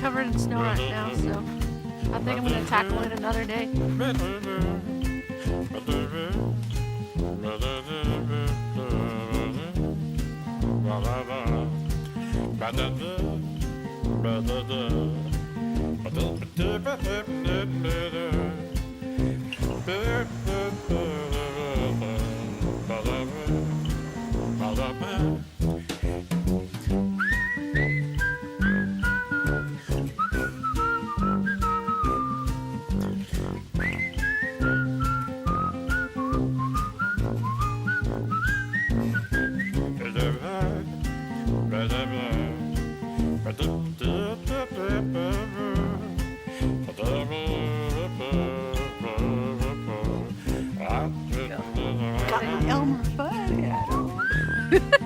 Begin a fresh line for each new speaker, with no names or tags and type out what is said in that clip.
covered in snow right now, so I think I'm gonna tackle it another day.
Got an Elmer Fudd hat on.